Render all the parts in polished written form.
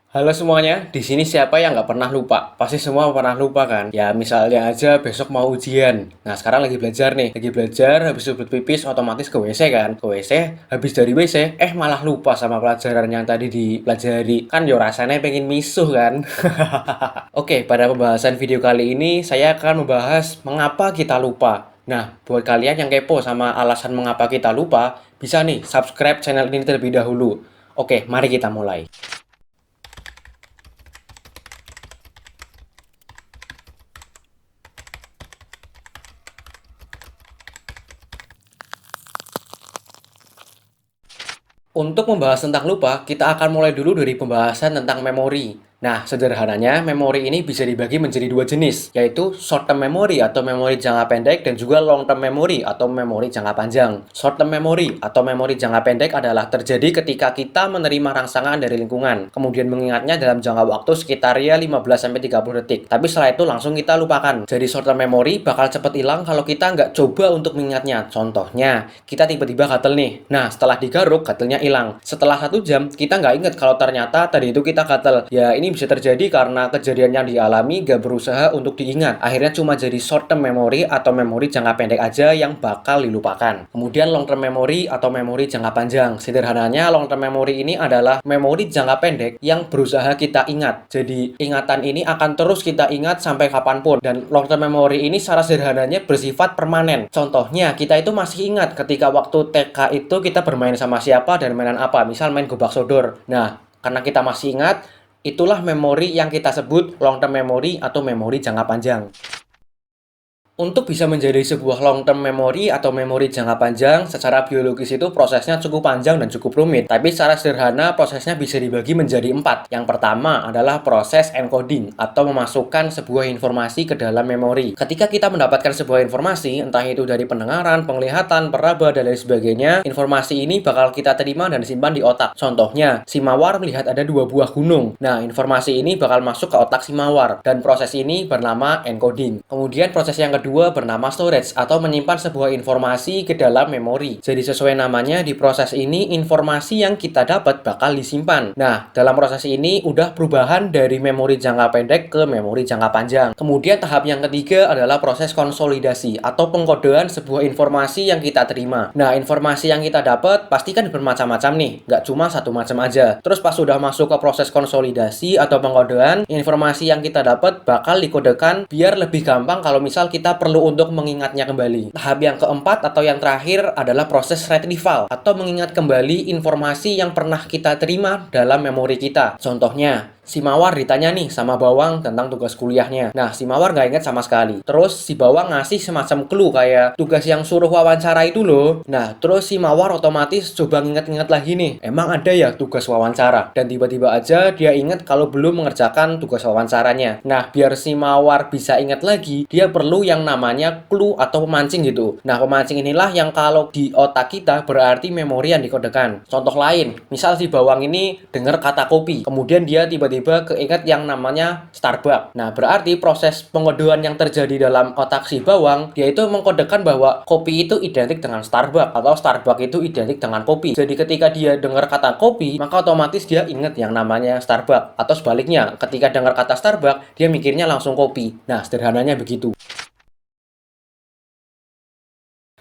Halo semuanya, di sini siapa yang nggak pernah lupa? Pasti semua pernah lupa kan? Ya misalnya aja besok mau ujian. Nah sekarang lagi belajar nih, lagi belajar habis itu pipis otomatis ke WC kan? Ke WC, habis dari WC, malah lupa sama pelajaran yang tadi dipelajari. Kan yo rasanya pengen misuh kan? Oke, pada pembahasan video kali ini saya akan membahas mengapa kita lupa. Nah, buat kalian yang kepo sama alasan mengapa kita lupa, bisa nih subscribe channel ini terlebih dahulu. Oke, mari kita mulai. Untuk membahas tentang lupa, kita akan mulai dulu dari pembahasan tentang memori. Nah, sederhananya, memori ini bisa dibagi menjadi dua jenis, yaitu short term memory atau memori jangka pendek dan juga long term memory atau memori jangka panjang. Short term memory atau memori jangka pendek adalah terjadi ketika kita menerima rangsangan dari lingkungan, kemudian mengingatnya dalam jangka waktu sekitar 15-30 detik. Tapi setelah itu langsung kita lupakan. Jadi short term memory bakal cepat hilang kalau kita nggak coba untuk mengingatnya. Contohnya, kita tiba-tiba gatel nih. Nah, setelah digaruk, gatelnya hilang. Setelah 1 jam, kita nggak ingat kalau ternyata tadi itu kita gatel. Ya, ini bisa terjadi karena kejadian yang dialami gak berusaha untuk diingat. Akhirnya cuma jadi short term memory atau memori jangka pendek aja yang bakal dilupakan. Kemudian long term memory atau memori jangka panjang. Sederhananya, long term memory ini adalah memori jangka pendek yang berusaha kita ingat. Jadi, ingatan ini akan terus kita ingat sampai kapanpun. Dan long term memory ini secara sederhananya bersifat permanen. Contohnya, kita itu masih ingat ketika waktu TK itu kita bermain sama siapa dan mainan apa. Misal main gobak sodor. Nah, karena kita masih ingat, itulah memori yang kita sebut long term memory atau memori jangka panjang. Untuk bisa menjadi sebuah long term memory atau memori jangka panjang, secara biologis itu prosesnya cukup panjang dan cukup rumit. Tapi secara sederhana prosesnya bisa dibagi menjadi 4. Yang pertama adalah proses encoding atau memasukkan sebuah informasi ke dalam memori. Ketika kita mendapatkan sebuah informasi, entah itu dari pendengaran, penglihatan, peraba, dan lain sebagainya, informasi ini bakal kita terima dan simpan di otak. Contohnya, si mawar melihat ada 2 buah gunung. Nah, informasi ini bakal masuk ke otak si mawar dan proses ini bernama encoding. Kemudian proses yang kedua bernama storage atau menyimpan sebuah informasi ke dalam memori. Jadi sesuai namanya, di proses ini informasi yang kita dapat bakal disimpan. Nah, dalam proses ini udah perubahan dari memori jangka pendek ke memori jangka panjang. Kemudian tahap yang ketiga adalah proses konsolidasi atau pengkodean sebuah informasi yang kita terima. Nah, informasi yang kita dapat pasti kan bermacam-macam nih, nggak cuma satu macam aja. Terus pas sudah masuk ke proses konsolidasi atau pengkodean, informasi yang kita dapat bakal dikodekan biar lebih gampang kalau misal kita perlu untuk mengingatnya kembali. Tahap yang keempat atau yang terakhir adalah proses retrieval atau mengingat kembali informasi yang pernah kita terima dalam memori kita. Contohnya, si mawar ditanya nih sama bawang tentang tugas kuliahnya. Nah, si mawar nggak ingat sama sekali. Terus si bawang ngasih semacam clue kayak tugas yang suruh wawancara itu loh. Nah, terus si mawar otomatis coba nginget-nginget lagi nih. Emang ada ya tugas wawancara? Dan tiba-tiba aja dia ingat kalau belum mengerjakan tugas wawancaranya. Nah, biar si mawar bisa ingat lagi, dia perlu yang namanya clue atau pemancing gitu. Nah, pemancing inilah yang kalau di otak kita berarti memori yang dikodekan. Contoh lain, misal si bawang ini dengar kata kopi, kemudian dia tiba-tiba keinget yang namanya Starbucks. Nah, berarti proses pengodean yang terjadi dalam otak si bawang, dia itu mengkodekan bahwa kopi itu identik dengan Starbucks atau Starbucks itu identik dengan kopi. Jadi ketika dia dengar kata kopi, maka otomatis dia ingat yang namanya Starbucks. Atau sebaliknya, ketika dengar kata Starbucks, dia mikirnya langsung kopi. Nah, sederhananya begitu.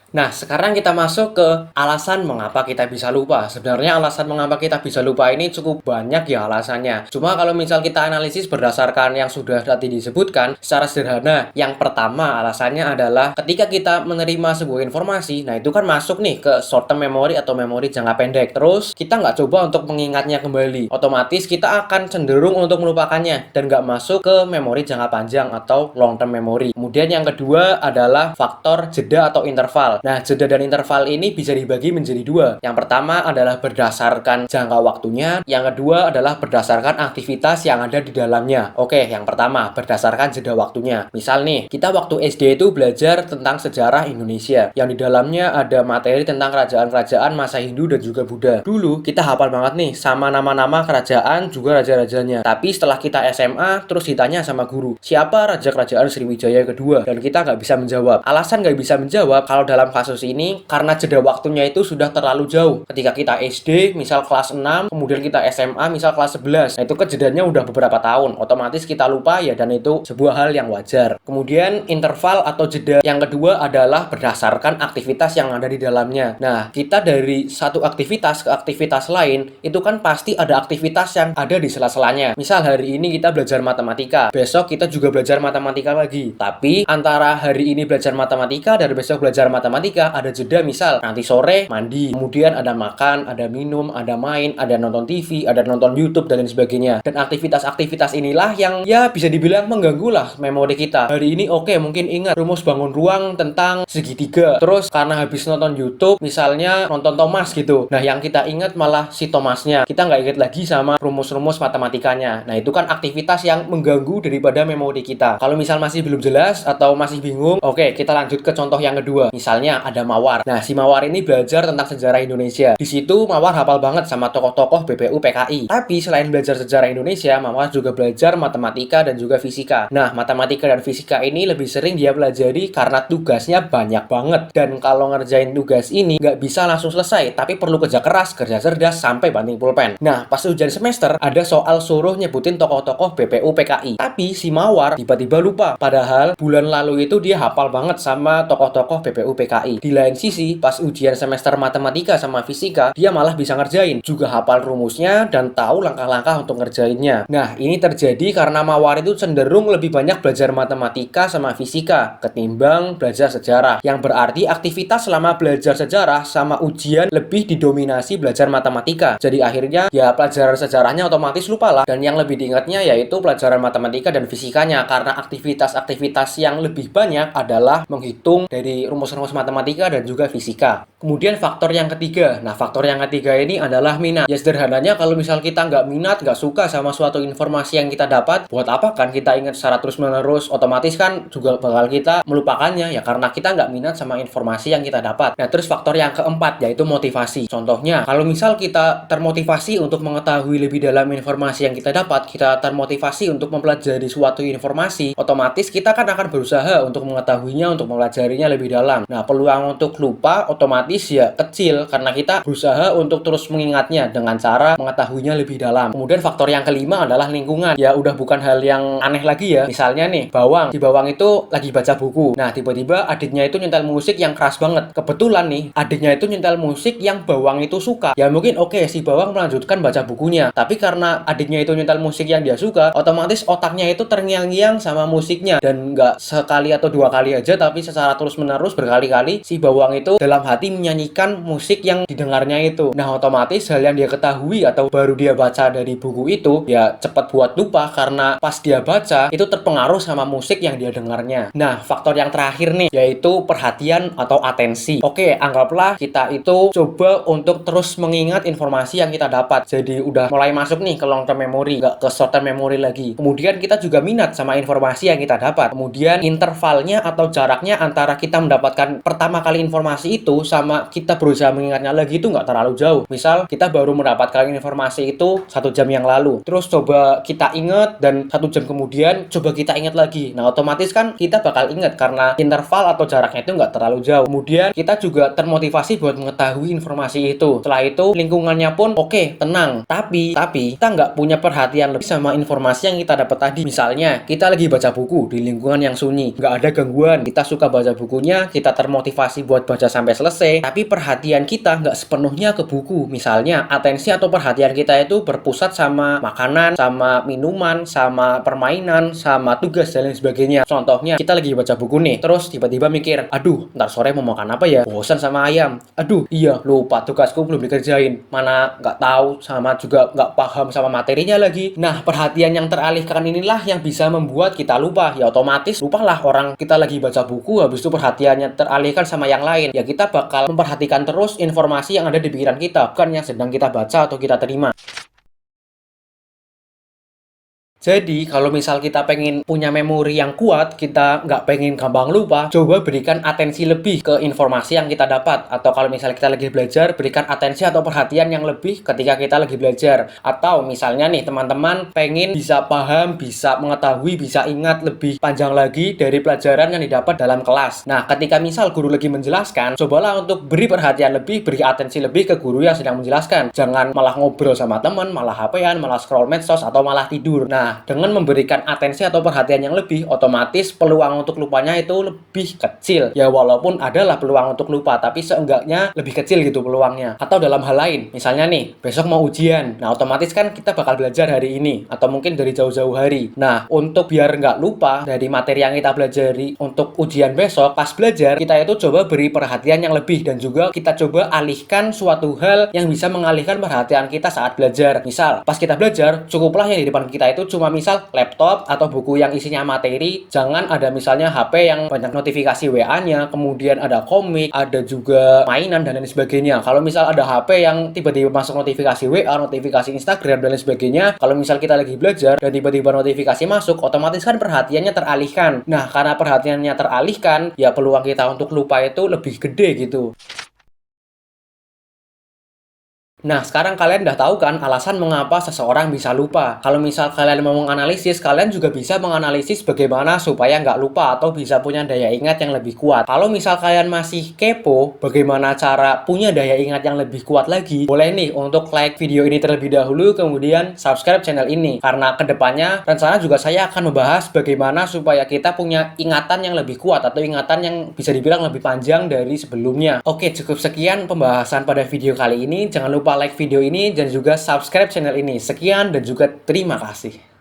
Nah, sekarang kita masuk ke alasan mengapa kita bisa lupa. Sebenarnya alasan mengapa kita bisa lupa ini cukup banyak ya alasannya. Cuma kalau misal kita analisis berdasarkan yang sudah tadi disebutkan, secara sederhana, yang pertama alasannya adalah ketika kita menerima sebuah informasi, nah itu kan masuk nih ke short term memory atau memori jangka pendek. Terus kita nggak coba untuk mengingatnya kembali. Otomatis kita akan cenderung untuk melupakannya dan nggak masuk ke memori jangka panjang atau long term memory. Kemudian yang kedua adalah faktor jeda atau interval. Nah, jeda dan interval ini bisa dibagi menjadi dua. Yang pertama adalah berdasarkan jangka waktunya, yang kedua adalah berdasarkan aktivitas yang ada di dalamnya. Oke, yang pertama berdasarkan jeda waktunya. Misal nih, kita waktu SD itu belajar tentang sejarah Indonesia, yang di dalamnya ada materi tentang kerajaan-kerajaan masa Hindu dan juga Buddha. Dulu kita hafal banget nih sama nama-nama kerajaan juga raja-rajanya. Tapi setelah kita SMA, terus ditanya sama guru, siapa raja kerajaan Sriwijaya kedua? Dan kita nggak bisa menjawab. Alasan nggak bisa menjawab, kalau dalam dalam kasus ini karena jeda waktunya itu sudah terlalu jauh. Ketika kita SD, misal kelas 6, kemudian kita SMA, misal kelas 11. Nah, itu kejedanya udah beberapa tahun. Otomatis kita lupa ya, dan itu sebuah hal yang wajar. Kemudian interval atau jeda yang kedua adalah berdasarkan aktivitas yang ada di dalamnya. Nah, kita dari satu aktivitas ke aktivitas lain, itu kan pasti ada aktivitas yang ada di sela-selanya. Misal hari ini kita belajar matematika, besok kita juga belajar matematika lagi. Tapi antara hari ini belajar matematika dan besok belajar matematika ada jeda, misal nanti sore mandi, kemudian ada makan, ada minum, ada main, ada nonton TV, ada nonton YouTube dan lain sebagainya. Dan aktivitas-aktivitas inilah yang ya bisa dibilang mengganggu lah memori kita. Hari ini mungkin ingat rumus bangun ruang tentang segitiga. Terus karena habis nonton YouTube, misalnya nonton Thomas gitu. Nah, yang kita ingat malah si Thomasnya. Kita nggak ingat lagi sama rumus-rumus matematikanya. Nah, itu kan aktivitas yang mengganggu daripada memori kita. Kalau misal masih belum jelas atau masih bingung, oke, kita lanjut ke contoh yang kedua. Misalnya ada Mawar. Nah, si Mawar ini belajar tentang sejarah Indonesia. Di situ Mawar hafal banget sama tokoh-tokoh BPU PKI. Tapi selain belajar sejarah Indonesia, Mawar juga belajar matematika dan juga fisika. Nah, matematika dan fisika ini lebih sering dia pelajari karena tugasnya banyak banget. Dan kalau ngerjain tugas ini nggak bisa langsung selesai, tapi perlu kerja keras, kerja cerdas, sampai banting pulpen. Nah, pas ujian semester, ada soal suruh nyebutin tokoh-tokoh BPU PKI. Tapi si Mawar tiba-tiba lupa. Padahal bulan lalu itu dia hafal banget sama tokoh-tokoh BPU PKI. Di lain sisi, pas ujian semester matematika sama fisika, dia malah bisa ngerjain. Juga hafal rumusnya dan tahu langkah-langkah untuk ngerjainnya. Nah, ini terjadi karena Mawar itu cenderung lebih banyak belajar matematika sama fisika ketimbang belajar sejarah. Yang berarti aktivitas selama belajar sejarah sama ujian lebih didominasi belajar matematika. Jadi akhirnya ya pelajaran sejarahnya otomatis lupa lah. Dan yang lebih diingatnya yaitu pelajaran matematika dan fisikanya, karena aktivitas-aktivitas yang lebih banyak adalah menghitung dari rumus-rumus matematika dan juga fisika. Kemudian faktor yang ketiga. Nah, faktor yang ketiga ini adalah minat. Ya sederhananya kalau misal kita nggak minat, nggak suka sama suatu informasi yang kita dapat, buat apa kan kita ingat secara terus-menerus? Otomatis kan juga bakal kita melupakannya ya, karena kita nggak minat sama informasi yang kita dapat. Nah, terus faktor yang keempat yaitu motivasi. Contohnya, kalau misal kita termotivasi untuk mengetahui lebih dalam informasi yang kita dapat, kita termotivasi untuk mempelajari suatu informasi, otomatis kita kan akan berusaha untuk mengetahuinya, untuk mempelajarinya lebih dalam. Nah, peluang untuk lupa otomatis ya kecil karena kita berusaha untuk terus mengingatnya dengan cara mengetahuinya lebih dalam. Kemudian faktor yang kelima adalah lingkungan. Ya udah bukan hal yang aneh lagi ya. Misalnya nih, Bawang. Si Bawang itu lagi baca buku. Nah, tiba-tiba adiknya itu nyetel musik yang keras banget. Kebetulan nih, adiknya itu nyetel musik yang Bawang itu suka. Ya mungkin oke, si Bawang melanjutkan baca bukunya. Tapi karena adiknya itu nyetel musik yang dia suka, otomatis otaknya itu terngiang-ngiang sama musiknya. Dan nggak sekali atau dua kali aja, tapi secara terus-menerus berkali-kali si Bawang itu dalam hati menyanyikan musik yang didengarnya itu. Nah, otomatis hal yang dia ketahui atau baru dia baca dari buku itu ya cepat buat lupa karena pas dia baca itu terpengaruh sama musik yang dia dengarnya. Nah, faktor yang terakhir nih yaitu perhatian atau atensi. Oke, anggaplah kita itu coba untuk terus mengingat informasi yang kita dapat. Jadi udah mulai masuk nih ke long term memory, nggak ke short term memory lagi. Kemudian kita juga minat sama informasi yang kita dapat. Kemudian intervalnya atau jaraknya antara kita mendapatkan pertama kali informasi itu sama kita berusaha mengingatnya lagi itu nggak terlalu jauh. Misal kita baru mendapatkan informasi itu 1 jam yang lalu, terus coba kita ingat dan 1 jam kemudian coba kita ingat lagi. Nah, otomatis kan kita bakal ingat karena interval atau jaraknya itu nggak terlalu jauh. Kemudian kita juga termotivasi buat mengetahui informasi itu. Setelah itu lingkungannya pun oke, tenang. Tapi kita nggak punya perhatian lebih sama informasi yang kita dapat tadi. Misalnya kita lagi baca buku di lingkungan yang sunyi, nggak ada gangguan. Kita suka baca bukunya, kita termotivasi buat baca sampai selesai. Tapi perhatian kita nggak sepenuhnya ke buku. Misalnya atensi atau perhatian kita itu berpusat sama makanan, sama minuman, sama permainan, sama tugas dan lain sebagainya. Contohnya kita lagi baca buku nih, terus tiba-tiba mikir, aduh ntar sore mau makan apa ya, bosan sama ayam, aduh iya lupa tugasku belum dikerjain, mana nggak tahu sama juga nggak paham sama materinya lagi. Nah, perhatian yang teralihkan inilah yang bisa membuat kita lupa. Ya otomatis lupalah orang kita lagi baca buku, habis itu perhatiannya teralihkan sama yang lain. Ya kita bakal memperhatikan terus informasi yang ada di pikiran kita, bukan yang sedang kita baca atau kita terima. Jadi, kalau misal kita pengen punya memori yang kuat, kita nggak pengen gampang lupa, coba berikan atensi lebih ke informasi yang kita dapat. Atau kalau misal kita lagi belajar, berikan atensi atau perhatian yang lebih ketika kita lagi belajar. Atau misalnya nih, teman-teman pengen bisa paham, bisa mengetahui, bisa ingat lebih panjang lagi dari pelajaran yang didapat dalam kelas. Nah, ketika misal guru lagi menjelaskan, cobalah untuk beri perhatian lebih, beri atensi lebih ke guru yang sedang menjelaskan. Jangan malah ngobrol sama teman, malah HP-an, malah scroll medsos, atau malah tidur. Nah, dengan memberikan atensi atau perhatian yang lebih, otomatis peluang untuk lupanya itu lebih kecil. Ya, walaupun adalah peluang untuk lupa, tapi seenggaknya lebih kecil gitu peluangnya. Atau dalam hal lain, misalnya nih, besok mau ujian. Nah, otomatis kan kita bakal belajar hari ini, atau mungkin dari jauh-jauh hari. Nah, untuk biar nggak lupa dari materi yang kita pelajari untuk ujian besok, pas belajar, kita itu coba beri perhatian yang lebih, dan juga kita coba alihkan suatu hal yang bisa mengalihkan perhatian kita saat belajar. Misal, pas kita belajar, cukuplah yang di depan kita itu cuma misal laptop atau buku yang isinya materi. Jangan ada misalnya HP yang banyak notifikasi WA-nya, kemudian ada komik, ada juga mainan dan lain sebagainya. Kalau misal ada HP yang tiba-tiba masuk notifikasi WA, notifikasi Instagram dan lain sebagainya, kalau misal kita lagi belajar dan tiba-tiba notifikasi masuk, otomatis kan perhatiannya teralihkan. Nah, karena perhatiannya teralihkan, ya peluang kita untuk lupa itu lebih gede gitu. Nah, sekarang kalian udah tahu kan alasan mengapa seseorang bisa lupa. Kalau misal kalian mau menganalisis, kalian juga bisa menganalisis bagaimana supaya nggak lupa atau bisa punya daya ingat yang lebih kuat. Kalau misal kalian masih kepo bagaimana cara punya daya ingat yang lebih kuat lagi, boleh nih untuk like video ini terlebih dahulu, kemudian subscribe channel ini. Karena kedepannya rencana juga saya akan membahas bagaimana supaya kita punya ingatan yang lebih kuat atau ingatan yang bisa dibilang lebih panjang dari sebelumnya. Oke, cukup sekian pembahasan pada video kali ini. Jangan lupa like video ini dan juga subscribe channel ini. Sekian dan juga terima kasih.